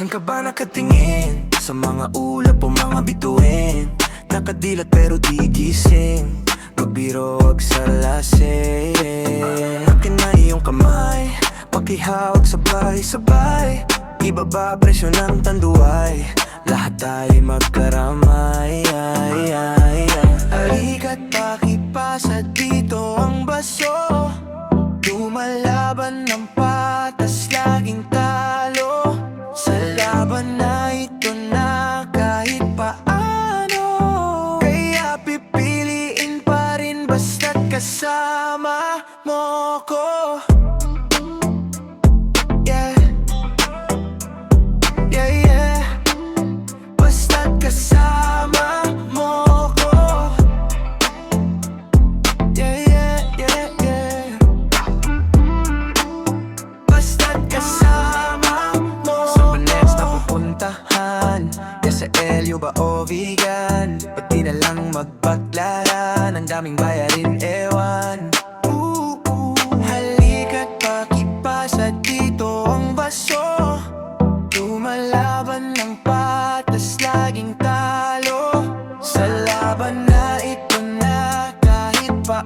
San ka ba nakatingin? Sa mga ulap o mga bituin? Nakadilat pero di gising, magbiro wag sa lasing. Akin na iyong kamay, pakihawag sabay-sabay. Ibaba presyo ng tanduay, lahat tayo magkaramay. Halika't pakipasa dito ang baso. Lumalaban ng patas, laging talo. Sa laban na ito na kahit paano, kaya pipiliin pa rin basta't kasama mo ko. Yeah, yeah, yeah. Basta't kasama mo ko. Yeah, yeah, yeah, yeah. Basta't kasama mo. Sa Banes na pupuntahan, ya sa Elio ba o vegan? Pati na lang magbaklaran, ang daming bayarin ewan. Halika't pakipasa dito ang baso. Lumalaban ng patas, laging talo. Sa laban na ito na kahit pa